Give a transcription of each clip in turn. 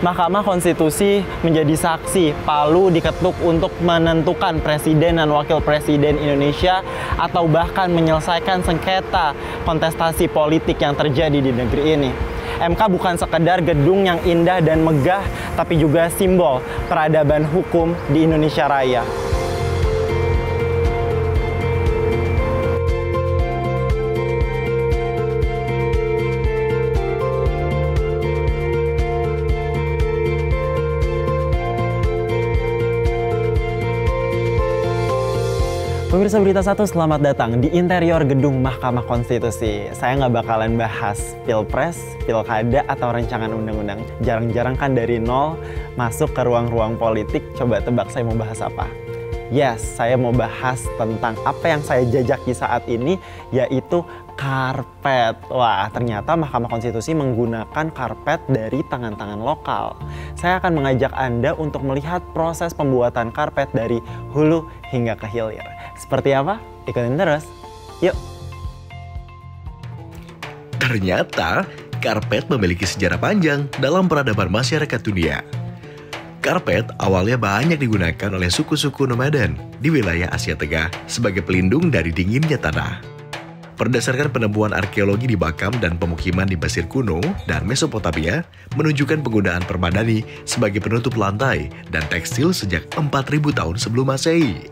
Mahkamah Konstitusi menjadi saksi palu diketuk untuk menentukan presiden dan wakil presiden Indonesia atau bahkan menyelesaikan sengketa kontestasi politik yang terjadi di negeri ini. MK bukan sekedar gedung yang indah dan megah, tapi juga simbol peradaban hukum di Indonesia Raya. Pemirsa Berita Satu, selamat datang di interior gedung Mahkamah Konstitusi. Saya nggak bakalan bahas pilpres, pilkada, atau rancangan undang-undang. Jarang-jarang kan dari nol masuk ke ruang-ruang politik. Coba tebak saya mau bahas apa? Yes, saya mau bahas tentang apa yang saya jajaki saat ini, yaitu karpet. Wah, ternyata Mahkamah Konstitusi menggunakan karpet dari tangan-tangan lokal. Saya akan mengajak Anda untuk melihat proses pembuatan karpet dari hulu hingga ke hilir. Seperti apa? Ikutin terus. Yuk! Ternyata, karpet memiliki sejarah panjang dalam peradaban masyarakat dunia. Karpet awalnya banyak digunakan oleh suku-suku nomaden di wilayah Asia Tengah sebagai pelindung dari dinginnya tanah. Berdasarkan penemuan arkeologi di Bakam dan pemukiman di Mesir kuno dan Mesopotamia, menunjukkan penggunaan permadani sebagai penutup lantai dan tekstil sejak 4.000 tahun sebelum Masehi.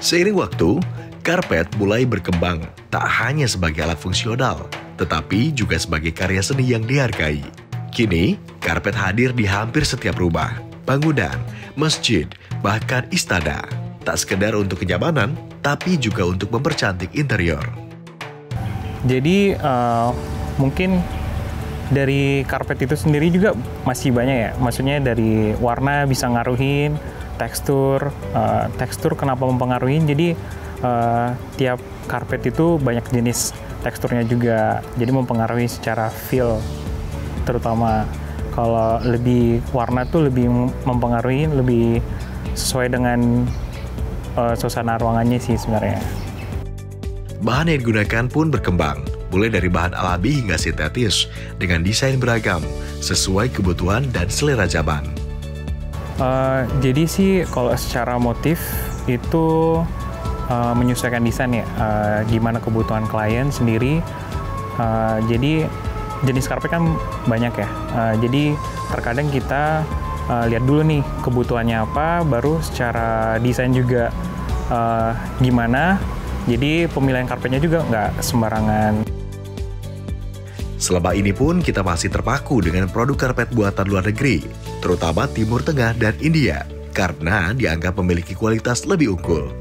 Seiring waktu, karpet mulai berkembang tak hanya sebagai alat fungsional, tetapi juga sebagai karya seni yang dihargai. Kini, karpet hadir di hampir setiap rumah, bangunan, masjid, bahkan istana. Tak sekedar untuk kenyamanan, tapi juga untuk mempercantik interior. Jadi mungkin dari karpet itu sendiri juga masih banyak ya. Maksudnya dari warna bisa ngaruhin, tekstur kenapa mempengaruhi. Jadi tiap karpet itu banyak jenis teksturnya juga. Jadi mempengaruhi secara feel, terutama kalau lebih warna tuh lebih mempengaruhi, lebih sesuai dengan suasana ruangannya sih sebenarnya. Bahan yang digunakan pun berkembang, mulai dari bahan alami hingga sintetis, dengan desain beragam, sesuai kebutuhan dan selera zaman. Jadi sih kalau secara motif itu menyesuaikan desain ya, gimana kebutuhan klien sendiri. Jadi jenis karpet kan banyak ya, jadi terkadang kita lihat dulu nih kebutuhannya apa, baru secara desain juga gimana. Jadi pemilihan karpetnya juga nggak sembarangan. Selama ini pun kita masih terpaku dengan produk karpet buatan luar negeri, terutama Timur Tengah dan India, karena dianggap memiliki kualitas lebih unggul.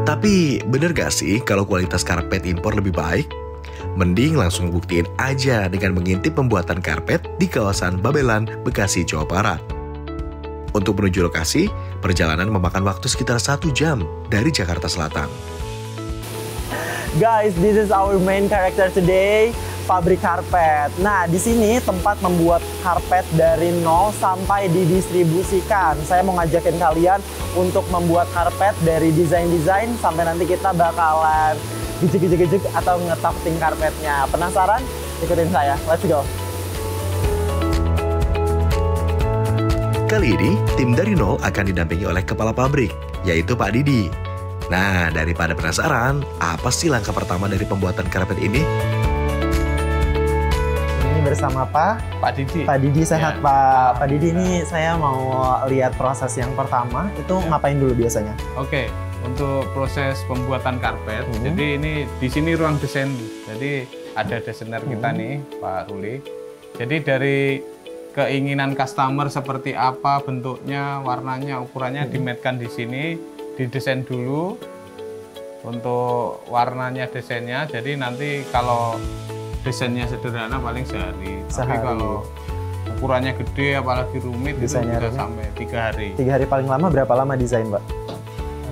Tapi bener gak sih kalau kualitas karpet impor lebih baik? Mending langsung buktiin aja dengan mengintip pembuatan karpet di kawasan Babelan, Bekasi, Jawa Barat. Untuk menuju lokasi, perjalanan memakan waktu sekitar 1 jam dari Jakarta Selatan. Guys, this is our main character today, pabrik karpet. Nah, di sini tempat membuat karpet dari nol sampai didistribusikan. Saya mau ngajakin kalian untuk membuat karpet dari desain-desain sampai nanti kita bakalan gejek-gejek atau ngetafting karpetnya. Penasaran? Ikutin saya, let's go. Kali ini, tim dari nol akan didampingi oleh kepala pabrik, yaitu Pak Didi. Nah, daripada penasaran, apa sih langkah pertama dari pembuatan karpet ini? Ini bersama Pak Didi. Pak Didi, sehat ya, Pak. Pak Didi, ini saya mau lihat proses yang pertama, itu ngapain dulu biasanya? Oke, untuk proses pembuatan karpet, jadi ini di sini ruang desain. Jadi ada desainer kita nih, Pak Ruli. Jadi dari keinginan customer seperti apa bentuknya, warnanya, ukurannya dimatkan di sini, didesain dulu untuk warnanya, desainnya. Jadi nanti kalau desainnya sederhana paling sehari. Tapi kalau ukurannya gede apalagi rumit desainnya itu bisa sampai 3 hari. 3 hari paling lama. Berapa lama desain, Pak?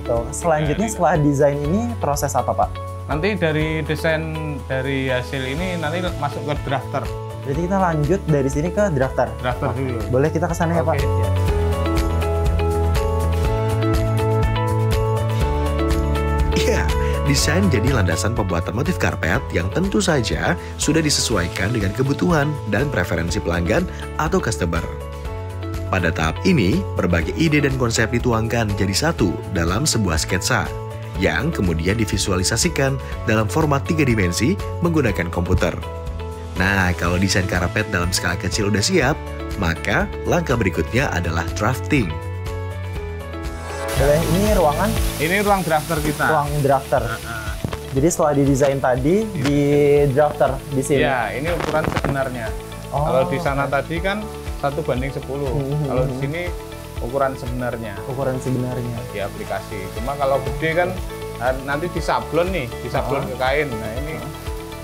Atau selanjutnya setelah desain ini proses apa, Pak? Nanti dari desain dari hasil ini nanti masuk ke drafter. Jadi kita lanjut dari sini ke drafter. Drafter dulu. Boleh kita ke sana ya, Pak? Iya, Desain jadi landasan pembuatan motif karpet yang tentu saja sudah disesuaikan dengan kebutuhan dan preferensi pelanggan atau customer. Pada tahap ini, berbagai ide dan konsep dituangkan jadi satu dalam sebuah sketsa yang kemudian divisualisasikan dalam format 3 dimensi menggunakan komputer. Nah, kalau desain karpet dalam skala kecil udah siap, maka langkah berikutnya adalah drafting. Ini ruangan? Ini ruang drafter kita. Ruang drafter. Jadi setelah didesain tadi, di drafter di sini? Iya, ini ukuran sebenarnya. Kalau di sana tadi kan 1:10. Kalau di sini ukuran sebenarnya. Ukuran sebenarnya. Di aplikasi. Cuma kalau gede kan nanti disablon nih, disablon ke kain. Nah ini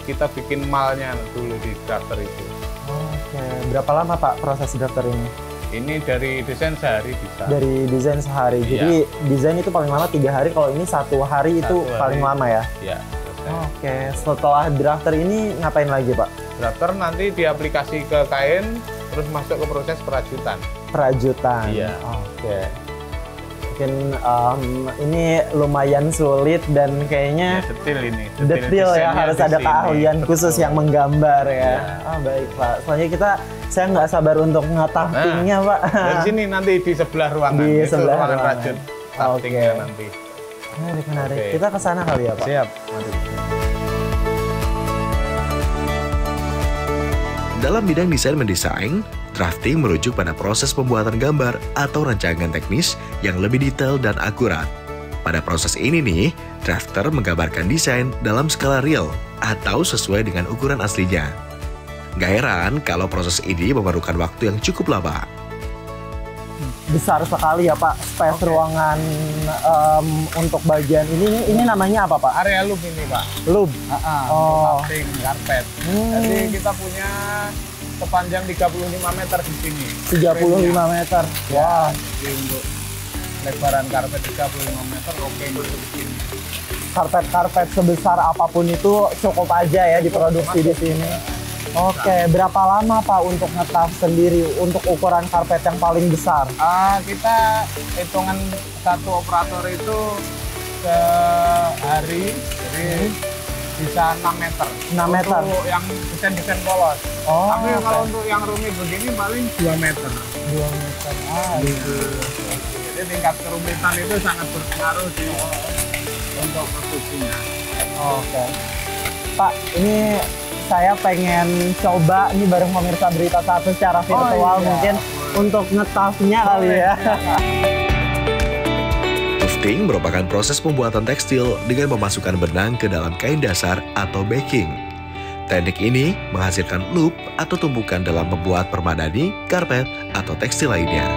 kita bikin malnya dulu di drafter itu. Oke, berapa lama Pak proses drafter ini? Ini dari desain sehari bisa. Dari desain sehari. Iya. Jadi desain itu paling lama 3 hari. Kalau ini 1 hari itu paling lama ya? Iya. Oke, setelah drafter ini ngapain lagi Pak? Drafter nanti diaplikasi ke kain, terus masuk ke proses perajutan. Perajutan. Iya. Oke. Mungkin ini lumayan sulit dan kayaknya Detail ini. detail ya, harus ada keahlian khusus yang menggambar ya. Iya. Baik Pak. Selanjutnya saya nggak sabar untuk ngetaftingnya Pak. Dari sini nanti di sebelah ruangan. Di itu sebelah ruangan ruangan. rajut. Taftingnya nanti. Menarik. Oke. Kita ke sana kali ya Pak. Siap. Mari. Dalam bidang desain mendesain, drafting merujuk pada proses pembuatan gambar atau rancangan teknis yang lebih detail dan akurat. Pada proses ini nih, drafter menggambarkan desain dalam skala real atau sesuai dengan ukuran aslinya. Gak heran kalau proses ini memerlukan waktu yang cukup lama. Besar sekali ya Pak space ruangan untuk bagian ini namanya apa Pak? Area loop ini Pak. Loop. Oh. Tafting karpet. Jadi kita punya sepanjang 35 meter di sini. 35 meter. Wah. Jadi untuk lebaran karpet 35 meter oke untuk sini. Karpet sebesar apapun itu cukup aja ya diproduksi di sini. Oke, berapa lama Pak untuk ngetaf sendiri untuk ukuran karpet yang paling besar? Kita hitungan satu operator itu sehari, jadi bisa 6 meter. 6 meter? Untuk yang desain-desain polos. Tapi kalau untuk yang rumit begini paling 2 meter. 2 meter. Jadi tingkat kerumitan itu sangat berpengaruh untuk produksinya. Oke. Pak, ini saya pengen coba nih bareng pemirsa Berita Satu secara virtual mungkin untuk ngetafnya kali ya. Tufting merupakan proses pembuatan tekstil dengan memasukkan benang ke dalam kain dasar atau backing. Teknik ini menghasilkan loop atau tumpukan dalam membuat permadani, karpet, atau tekstil lainnya.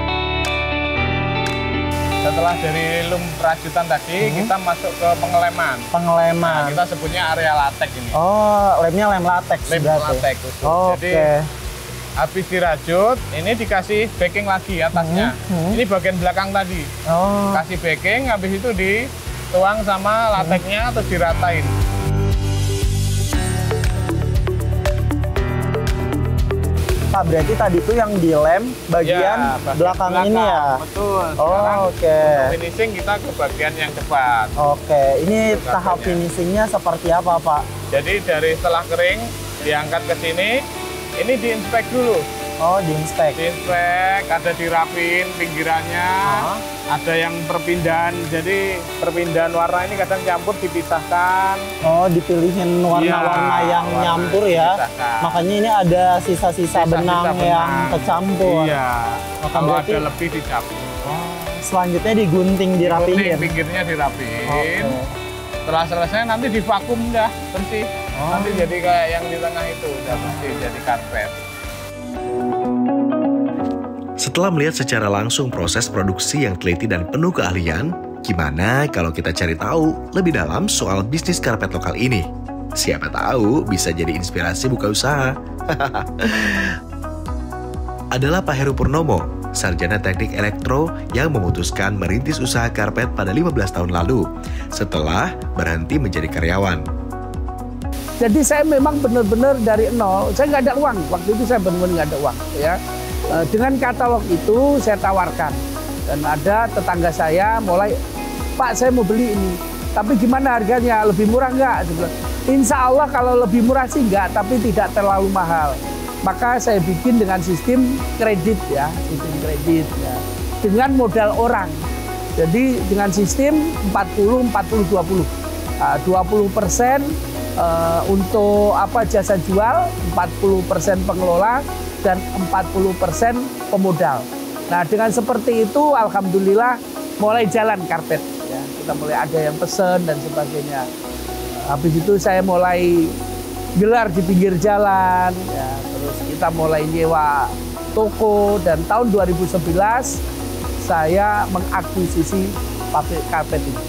Setelah dari loom perajutan tadi, kita masuk ke pengeleman. Pengeleman. Nah, kita sebutnya area latex ini. Oh, lemnya lem latex. Lem latex khusus. Jadi habis dirajut, ini dikasih backing lagi atasnya. Ini bagian belakang tadi. Kasih backing, habis itu dituang sama latexnya terus diratain. Pak, berarti tadi tuh yang dilem bagian belakang ini ya? Betul. Oke. Untuk finishing kita ke bagian yang depan. Oke, ini tahap finishingnya seperti apa Pak? Jadi dari setelah kering, diangkat ke sini, ini diinspek dulu. Oh, diinspek. Diinspek, ada dirapin pinggirannya, ada yang perpindahan. Jadi perpindahan warna ini kadang campur dipisahkan. Oh, dipilihin warna-warna yang nyampur ya. Dipisahkan. Makanya ini ada sisa-sisa benang yang kecampur. Iya. Maka Kalau berarti ada lebih dicabut. selanjutnya digunting, dirapihin. Pinggirnya dirapin. Oke. Setelah selesai nanti divakum dah bersih. Nanti jadi kayak yang di tengah itu udah bersih jadi karpet. Setelah melihat secara langsung proses produksi yang teliti dan penuh keahlian, gimana kalau kita cari tahu lebih dalam soal bisnis karpet lokal ini? Siapa tahu bisa jadi inspirasi buka usaha. Adalah Pak Heru Purnomo, sarjana teknik elektro yang memutuskan merintis usaha karpet pada 15 tahun lalu setelah berhenti menjadi karyawan. Jadi saya memang benar-benar dari nol, saya nggak ada uang. Waktu itu saya benar-benar nggak ada uang. Ya. Dengan katalog itu saya tawarkan. Dan ada tetangga saya mulai, Pak saya mau beli ini. Tapi gimana harganya? Lebih murah nggak? Insya Allah kalau lebih murah sih nggak, tapi tidak terlalu mahal. Maka saya bikin dengan sistem kredit ya, sistem kredit ya, dengan modal orang. Jadi dengan sistem 40-40-20. 20% untuk jasa jual, 40% pengelola, dan 40% pemodal. Nah dengan seperti itu alhamdulillah mulai jalan karpet. Ya. Kita mulai ada yang pesen dan sebagainya. Habis itu saya mulai gelar di pinggir jalan, ya. Terus kita mulai nyewa toko, dan tahun 2011 saya mengakuisisi pabrik karpet ini.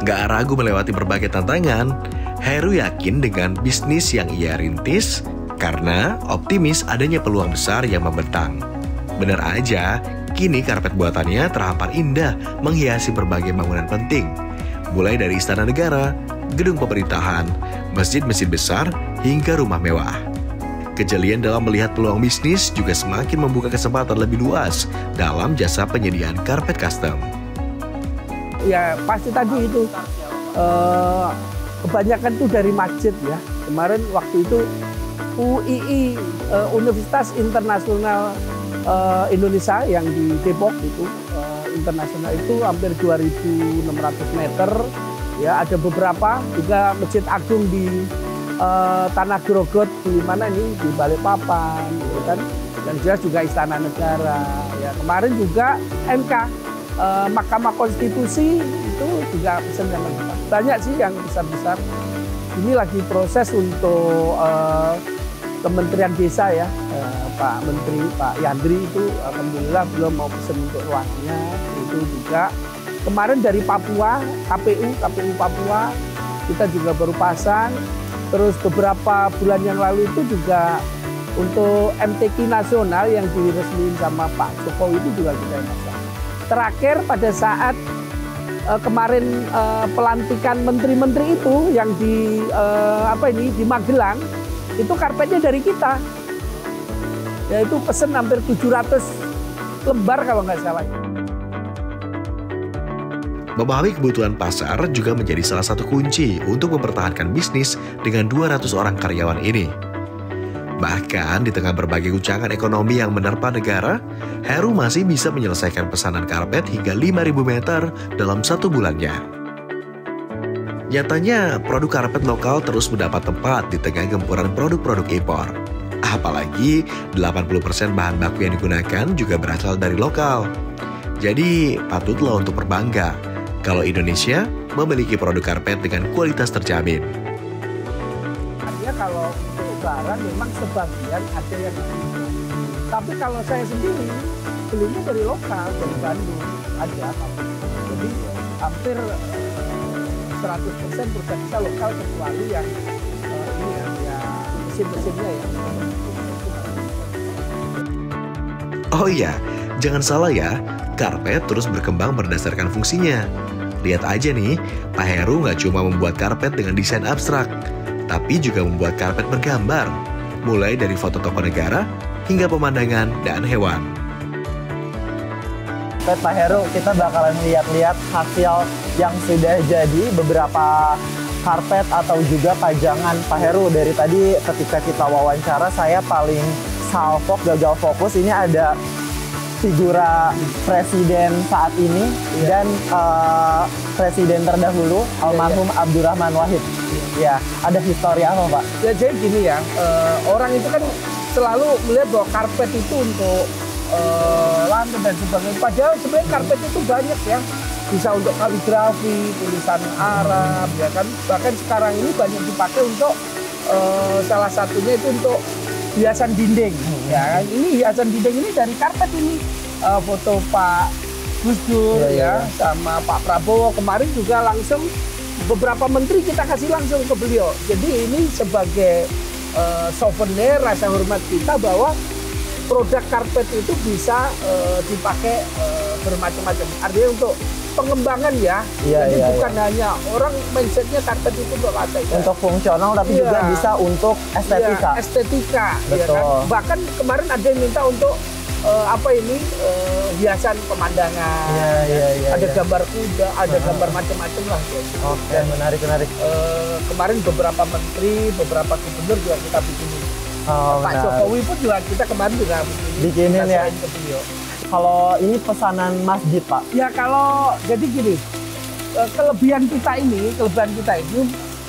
Gak ragu melewati berbagai tantangan, Heru yakin dengan bisnis yang ia rintis karena optimis adanya peluang besar yang membentang. Benar aja, kini karpet buatannya terhampar indah menghiasi berbagai bangunan penting, mulai dari istana negara, gedung pemerintahan, masjid-masjid besar, hingga rumah mewah. Kejelian dalam melihat peluang bisnis juga semakin membuka kesempatan lebih luas dalam jasa penyediaan karpet custom. Ya pasti tadi itu kebanyakan itu dari masjid ya. Kemarin waktu itu UII, Universitas Internasional Indonesia yang di Depok itu, internasional itu hampir 2.600 meter. Ya ada beberapa juga Masjid Agung di Tanah Grogot di mana ini di Balikpapan, gitu kan. Dan jelas juga Istana Negara. Ya kemarin juga MK. Mahkamah Konstitusi itu juga pesen yang banyak sih yang besar-besar. Ini lagi proses untuk Kementerian Desa ya, Pak Menteri Pak Yandri itu alhamdulillah belum mau pesen untuk ruangnya. Itu juga kemarin dari Papua, KPU Papua kita juga baru pasang. Terus beberapa bulan yang lalu itu juga untuk MTQ nasional yang diresmiin sama Pak Jokowi itu juga kita pasang. Terakhir pada saat kemarin pelantikan menteri-menteri itu yang di di Magelang, itu karpetnya dari kita. Yaitu pesen hampir 700 lembar kalau nggak salah. Memahami kebutuhan pasar juga menjadi salah satu kunci untuk mempertahankan bisnis dengan 200 orang karyawan ini. Bahkan di tengah berbagai guncangan ekonomi yang menerpa negara, Heru masih bisa menyelesaikan pesanan karpet hingga 5.000 meter dalam 1 bulannya. Nyatanya, produk karpet lokal terus mendapat tempat di tengah gempuran produk-produk impor. Apalagi 80% bahan baku yang digunakan juga berasal dari lokal. Jadi, patutlah untuk berbangga kalau Indonesia memiliki produk karpet dengan kualitas terjamin. Kalau untuk barang memang sebagian ada yang impor. Tapi kalau saya sendiri belinya dari lokal, dari Bandung ada. Jadi hampir 100% produk kita lokal kecuali yang ini ya mesin-mesinnya ya. Oh iya, jangan salah ya, karpet terus berkembang berdasarkan fungsinya. Lihat aja nih, Pak Heru nggak cuma membuat karpet dengan desain abstrak, tapi juga membuat karpet bergambar, mulai dari foto tokoh negara hingga pemandangan dan hewan. Pak Heru, kita bakalan lihat-lihat hasil yang sudah jadi, beberapa karpet atau juga pajangan. Pak Heru, dari tadi ketika kita wawancara, saya paling salfok, gagal fokus. Ini ada figura presiden saat ini dan presiden terdahulu, almarhum Abdurrahman Wahid. Ya, ada histori apa Pak? Ya jadi gini ya, orang itu kan selalu melihat bahwa karpet itu untuk lantai dan sebagainya. Padahal sebenarnya karpet itu banyak ya, bisa untuk kaligrafi, tulisan Arab, ya kan. Bahkan sekarang ini banyak dipakai untuk salah satunya itu untuk hiasan dinding. Ya, ini hiasan dinding ini dari karpet ini. Foto Pak Gus Dur ya, sama Pak Prabowo kemarin juga langsung beberapa menteri kita kasih langsung ke beliau. Jadi ini sebagai souvenir rasa hormat kita bahwa produk karpet itu bisa dipakai bermacam-macam. Artinya untuk pengembangan ya. Jadi bukan hanya orang mindsetnya karpet itu untuk lantai. Untuk fungsional tapi juga bisa untuk estetika. Estetika. Betul. Ya kan? Bahkan kemarin ada yang minta untuk hiasan pemandangan. Ada gambar kuda, ada gambar macam-macam lah. Oke, menarik. Kemarin beberapa menteri, beberapa gubernur juga kita bikin. Pak Jokowi pun juga kita kemarin juga bikinin ya. Kalau ini pesanan masjid, Pak? Ya kalau jadi gini, kelebihan kita ini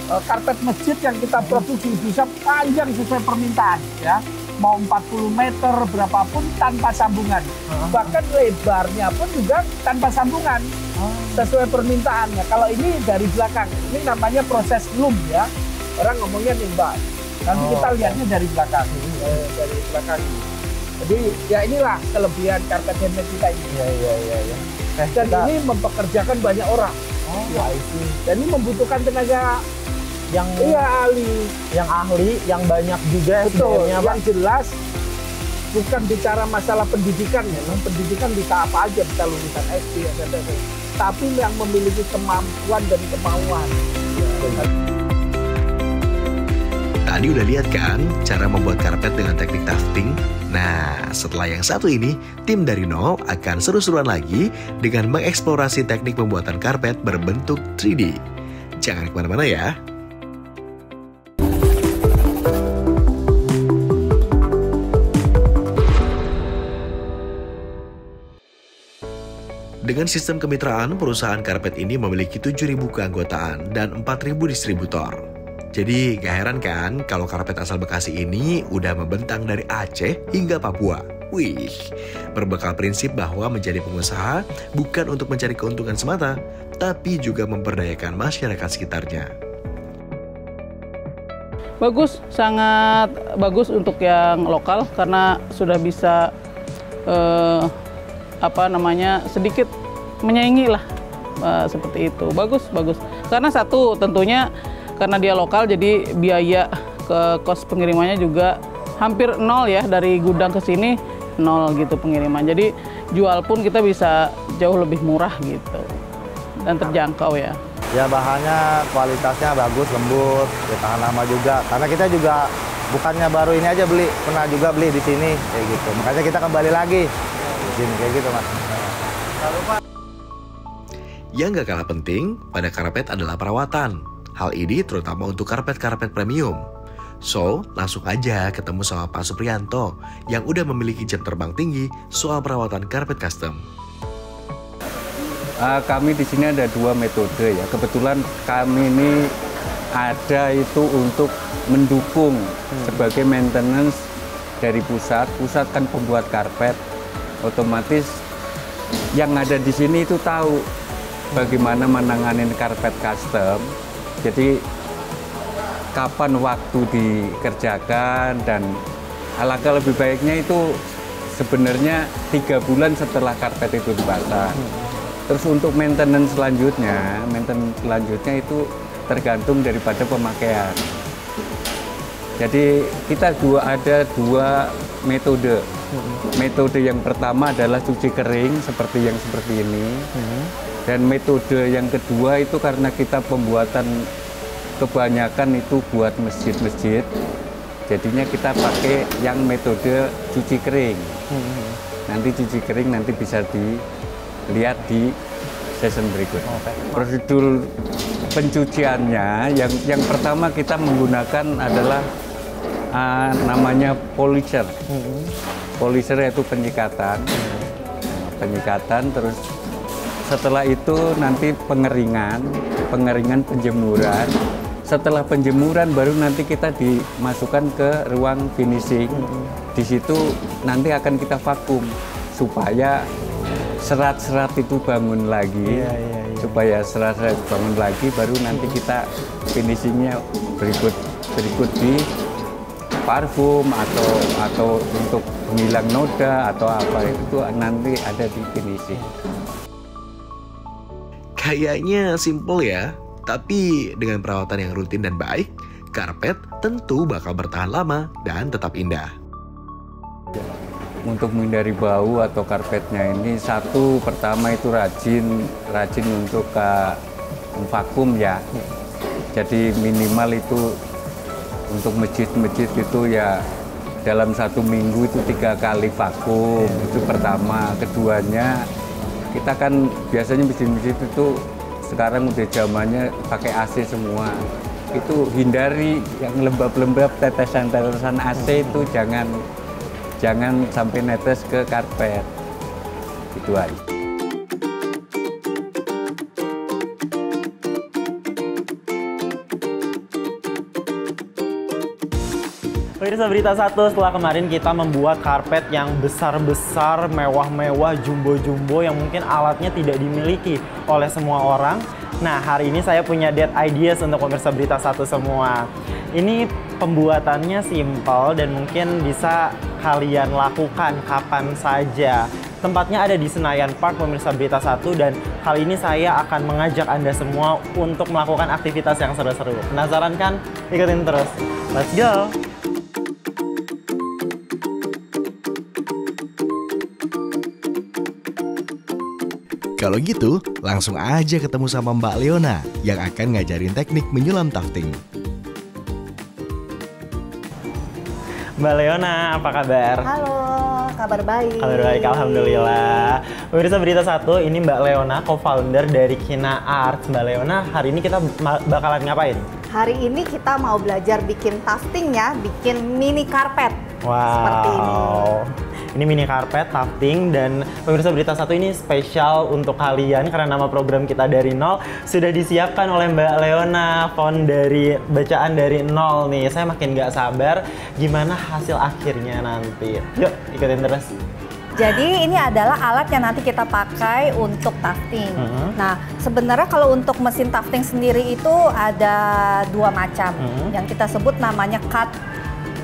karpet masjid yang kita produksi bisa panjang sesuai permintaan, ya. Mau 40 meter berapapun tanpa sambungan. Bahkan lebarnya pun juga tanpa sambungan. Sesuai permintaannya. Kalau ini dari belakang, ini namanya proses loom, ya. Orang ngomongnya nimbas. Nanti kita lihatnya dari belakang. Dari belakang. Jadi ya inilah kelebihan karpet handmade kita ini. Iya. Dan ini mempekerjakan banyak orang. Dan ini membutuhkan tenaga yang ahli, yang banyak juga. Betul, yang jelas bukan bicara masalah pendidikan ya. Pendidikan bisa apa aja, bisa lulusan SD, tapi yang memiliki kemampuan dan kemauan. Tadi udah lihat kan cara membuat karpet dengan teknik tufting? Nah, setelah yang satu ini, tim dari nol akan seru-seruan lagi dengan mengeksplorasi teknik pembuatan karpet berbentuk 3D. Jangan kemana-mana ya. Dengan sistem kemitraan, perusahaan karpet ini memiliki 7.000 keanggotaan dan 4.000 distributor. Jadi gak heran kan kalau karpet asal Bekasi ini udah membentang dari Aceh hingga Papua. Wih, berbekal prinsip bahwa menjadi pengusaha bukan untuk mencari keuntungan semata, tapi juga memberdayakan masyarakat sekitarnya. Bagus, sangat bagus untuk yang lokal karena sudah bisa sedikit menyaingi lah seperti itu. Bagus. Karena satu tentunya karena dia lokal jadi biaya ke kos pengirimannya juga hampir nol ya, dari gudang ke sini nol gitu pengiriman. Jadi jual pun kita bisa jauh lebih murah gitu dan terjangkau ya. Ya bahannya kualitasnya bagus, lembut, tahan lama juga. Karena kita juga bukannya baru ini aja beli, pernah juga beli di sini kayak gitu. Makanya kita kembali lagi di sini kayak gitu, Mas. Yang gak kalah penting pada karpet adalah perawatan. Hal ini terutama untuk karpet-karpet premium. So, langsung aja ketemu sama Pak Supriyanto yang udah memiliki jam terbang tinggi soal perawatan karpet custom. Kami di sini ada 2 metode ya. Kebetulan kami ini ada itu untuk mendukung sebagai maintenance dari pusat. Pusat kan pembuat karpet, otomatis yang ada di sini itu tahu bagaimana menangani karpet custom. Jadi kapan waktu dikerjakan, dan alangkah lebih baiknya itu sebenarnya 3 bulan setelah karpet itu dipasang. Terus untuk maintenance selanjutnya itu tergantung daripada pemakaian. Jadi kita ada dua metode. Metode yang pertama adalah cuci kering seperti ini. Dan metode yang kedua itu karena kita pembuatan kebanyakan itu buat masjid-masjid, jadinya kita pakai yang metode cuci kering. Nanti cuci kering nanti bisa dilihat di season berikutnya. Prosedur pencuciannya yang pertama kita menggunakan adalah namanya polisher. Polisher yaitu penyikatan. Terus setelah itu nanti pengeringan penjemuran. Setelah penjemuran baru nanti kita dimasukkan ke ruang finishing. Di situ nanti akan kita vakum supaya serat-serat itu bangun lagi. Supaya serat-serat bangun lagi baru nanti kita finishingnya berikut di parfum atau untuk penghilang noda atau apa itu nanti ada di finishing. Kayaknya simple ya, tapi dengan perawatan yang rutin dan baik, karpet tentu bakal bertahan lama dan tetap indah. Untuk menghindari bau atau karpetnya ini, pertama itu rajin untuk vakum ya. Jadi minimal itu untuk masjid-masjid itu ya dalam 1 minggu itu 3 kali vakum, itu pertama. Keduanya, kita kan biasanya mesin-mesin itu sekarang udah zamannya pakai AC semua. Itu hindari yang lembab-lembab, tetesan-tetesan AC itu jangan sampai netes ke karpet. Itu aja. Pemirsa Berita Satu, setelah kemarin kita membuat karpet yang besar-besar, mewah-mewah, jumbo-jumbo yang mungkin alatnya tidak dimiliki oleh semua orang. Nah, hari ini saya punya dead ideas untuk pemirsa Berita Satu semua. Ini pembuatannya simpel dan mungkin bisa kalian lakukan kapan saja. Tempatnya ada di Senayan Park, pemirsa Berita Satu, dan kali ini saya akan mengajak Anda semua untuk melakukan aktivitas yang seru-seru. Penasaran kan? Ikutin terus. Let's go! Kalau gitu, langsung aja ketemu sama Mbak Leona yang akan ngajarin teknik menyulam tufting. Mbak Leona, apa kabar? Halo, kabar baik. Kabar baik, alhamdulillah. Pemirsa Berita Satu, ini Mbak Leona, co-founder dari Kina Art. Mbak Leona, hari ini kita bakalan ngapain? Hari ini kita mau belajar bikin tufting ya, bikin mini karpet. Wow. Seperti ini. Ini mini karpet, tufting, dan pemirsa Berita Satu ini spesial untuk kalian karena nama program kita dari nol sudah disiapkan oleh Mbak Leona, font dari bacaan dari nol nih. Saya makin nggak sabar gimana hasil akhirnya nanti. Yuk, ikutin terus. Jadi ini adalah alat yang nanti kita pakai untuk tufting. Nah, sebenarnya kalau untuk mesin tufting sendiri itu ada 2 macam. Yang kita sebut namanya cut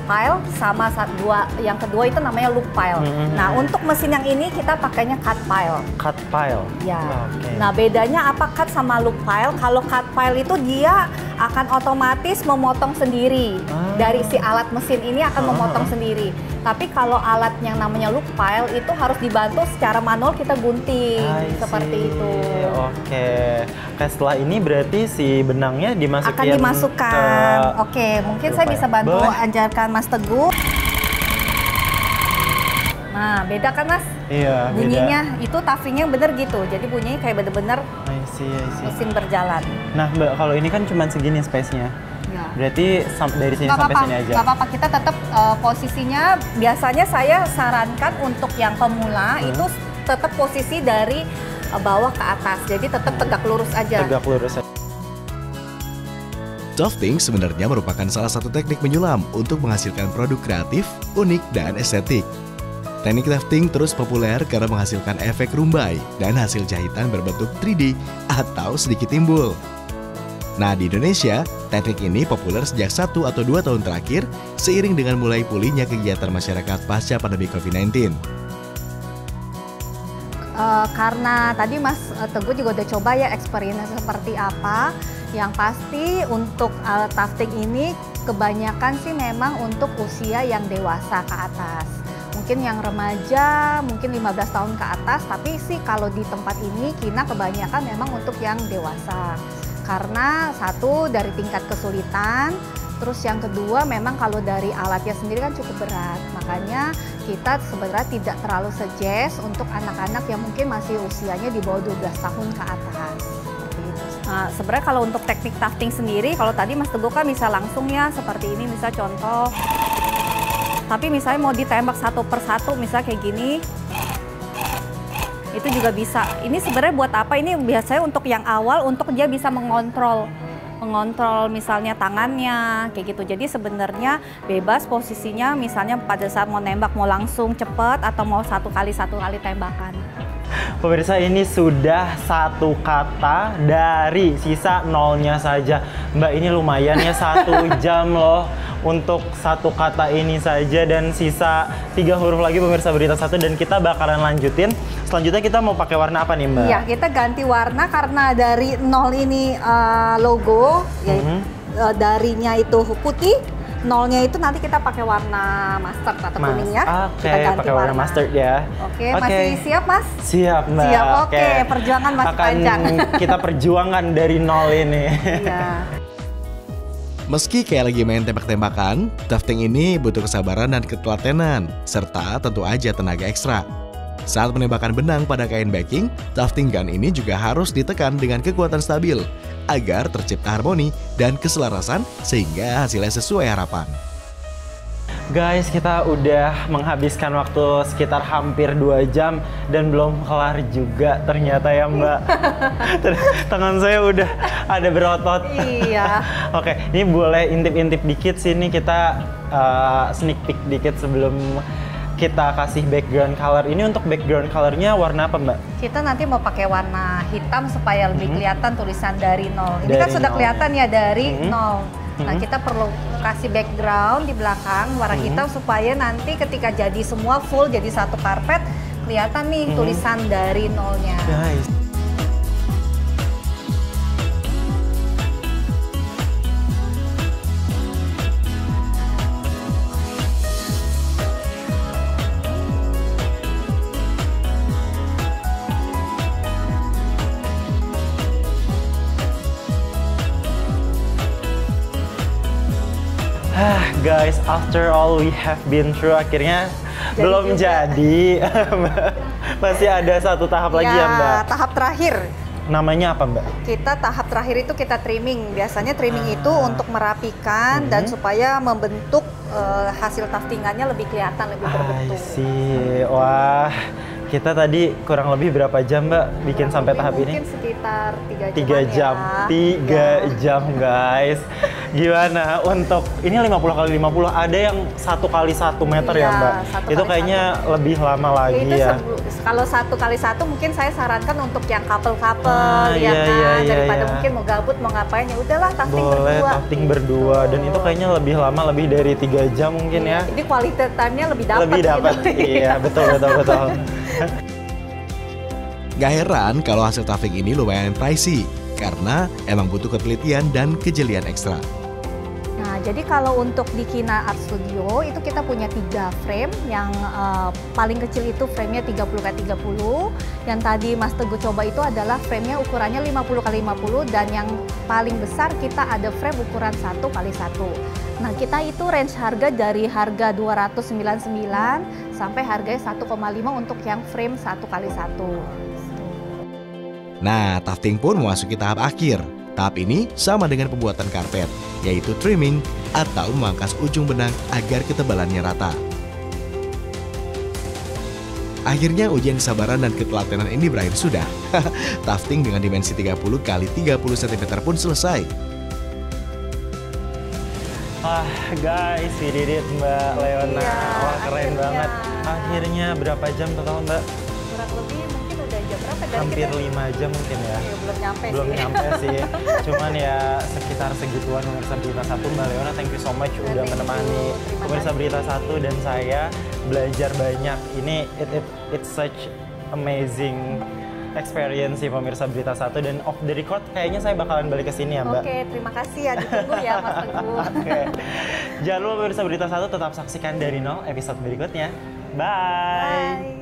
pile sama yang kedua itu namanya loop pile. Nah, untuk mesin yang ini kita pakainya cut pile. Cut pile? Ya. Okay. Nah, bedanya apa cut sama loop pile? Kalau cut pile itu dia akan otomatis memotong sendiri. Dari si alat mesin ini akan memotong sendiri. Tapi kalau alat yang namanya loop pile itu harus dibantu secara manual, kita gunting seperti itu. Oke. Setelah ini berarti si benangnya dimasukin akan dimasukkan. Oke, mungkin saya bisa bantu ajarkan Mas Teguh. Nah, beda kan Mas? Iya, bunyinya beda. Itu tuftingnya bener gitu. Jadi bunyinya kayak bener-bener mesin berjalan. Nah, Mbak, kalau ini kan cuma segini space-nya. Ya. Berarti dari sini sampai sini aja. Gak apa-apa, kita tetap posisinya. Biasanya saya sarankan untuk yang pemula itu tetap posisi dari bawah ke atas. Jadi tetap tegak lurus aja. Tegak lurus aja. Tufting sebenarnya merupakan salah satu teknik menyulam untuk menghasilkan produk kreatif, unik, dan estetik. Teknik tufting terus populer karena menghasilkan efek rumbai dan hasil jahitan berbentuk 3D atau sedikit timbul. Nah, di Indonesia, teknik ini populer sejak 1 atau 2 tahun terakhir seiring dengan mulai pulihnya kegiatan masyarakat pasca pandemi COVID-19. Karena tadi Mas Teguh juga udah coba ya experience seperti apa. Yang pasti untuk alat tufting ini kebanyakan sih memang untuk usia yang dewasa ke atas. Mungkin yang remaja, mungkin 15 tahun ke atas, tapi sih kalau di tempat ini Kina kebanyakan memang untuk yang dewasa. Karena satu dari tingkat kesulitan, terus yang kedua memang kalau dari alatnya sendiri kan cukup berat. Makanya kita sebenarnya tidak terlalu suggest untuk anak-anak yang mungkin masih usianya di bawah 12 tahun ke atas. Nah, sebenarnya kalau untuk teknik tufting sendiri, kalau tadi Mas Teguh kan bisa langsung ya seperti ini, misal contoh. Tapi misalnya mau ditembak satu persatu, misal kayak gini, itu juga bisa. Ini sebenarnya buat apa? Ini biasanya untuk yang awal, untuk dia bisa mengontrol misalnya tangannya, kayak gitu. Jadi sebenarnya bebas posisinya, misalnya pada saat mau nembak mau langsung cepet atau mau satu kali tembakan. Pemirsa, ini sudah 1 kata dari sisa nolnya saja. Mbak, ini lumayan ya 1 jam loh untuk 1 kata ini saja dan sisa 3 huruf lagi pemirsa Berita Satu, dan kita bakalan lanjutin. Selanjutnya kita mau pakai warna apa nih, Mbak? Iya, kita ganti warna karena dari nol ini logo, ya, darinya itu putih. Nolnya itu nanti kita pakai warna mustard atau kuning ya. Oke, pakai warna mustard ya. Oke, masih siap Mas? Siap Mbak. Siap, oke. Perjuangan masih panjang. Kita perjuangan dari nol ini. Iya. Meski kayak lagi main tembak-tembakan, tufting ini butuh kesabaran dan ketelatenan, serta tentu aja tenaga ekstra. Saat menembakkan benang pada kain backing, tufting gun ini juga harus ditekan dengan kekuatan stabil agar tercipta harmoni dan keselarasan sehingga hasilnya sesuai harapan. Guys, kita udah menghabiskan waktu sekitar hampir 2 jam dan belum kelar juga ternyata ya Mbak. Tangan saya udah ada berotot. Iya. Oke, ini boleh intip-intip dikit sini, kita sneak peek dikit sebelum kita kasih background color. Ini untuk background colornya warna apa Mbak? Kita nanti mau pakai warna hitam supaya lebih kelihatan tulisan dari nol. Ini Dari kan sudah nol. kelihatan ya dari nol. Nah, kita perlu kasih background di belakang warna hitam supaya nanti ketika jadi semua full jadi satu karpet kelihatan nih tulisan dari nolnya. Guys. Guys, after all we have been through, akhirnya belum juga. jadi. Masih ada satu tahap lagi ya Mbak? Tahap terakhir. Namanya apa Mbak? Kita tahap terakhir itu kita trimming. Biasanya trimming itu untuk merapikan dan supaya membentuk hasil tuftingannya lebih kelihatan, lebih berbentuk. I see. Wah, kita tadi kurang lebih berapa jam Mbak bikin sampai tahap ini? Mungkin sekitar 3 jam. 3 jam guys. Gimana untuk ini 50 kali 50, ada yang 1 kali 1 meter ya Mbak? 1 Itu kali kayaknya lebih lama lagi itu ya. Kalau 1 kali 1 mungkin saya sarankan untuk yang couple-couple iya, ya kan, iya, daripada iya. mungkin mau gabut mau ngapain ya udahlah tufting Boleh berdua. tufting berdua dan itu kayaknya lebih lama, lebih dari 3 jam mungkin ya. Jadi quality time-nya lebih dapat Lebih dapat. gitu. Iya, betul. Gak heran kalau hasil tufting ini lumayan pricey, karena emang butuh ketelitian dan kejelian ekstra. Nah, jadi kalau untuk di Kina Art Studio itu kita punya 3 frame. Yang paling kecil itu frame-nya 30x30. Yang tadi Mas Teguh coba itu adalah frame-nya ukurannya 50x50 dan yang paling besar kita ada frame ukuran 1x1. Nah, kita itu range harga dari harga 299 sampai harganya 1,5 untuk yang frame 1x1. Nah, tufting pun memasuki tahap akhir. Tahap ini sama dengan pembuatan karpet, yaitu trimming atau memangkas ujung benang agar ketebalannya rata. Akhirnya ujian kesabaran dan ketelatenan ini berakhir sudah. Tufting dengan dimensi 30 x 30 cm pun selesai. Wah guys, we did it Mbak Leona. Iya, Wah keren akhirnya. banget. Akhirnya berapa jam total Mbak? Kurang lebih mungkin udah jam berapa dari Hampir kita? 5 jam mungkin ya. Ya, belum nyampe Belum sih. nyampe sih. Cuman ya sekitar segituan pemirsa Berita Satu. Mbak Leona, thank you so much udah Thank menemani you. Terima pemirsa kasih. Berita Satu dan saya belajar banyak. Ini it's such amazing experience sih pemirsa Berita Satu, dan off the record kayaknya saya bakalan balik ke sini ya Mbak. Oke, terima kasih ya, ditunggu ya Mas Teguh. Oke. Jangan lupa pemirsa Berita Satu tetap saksikan Dari Nol episode berikutnya. Bye. Bye.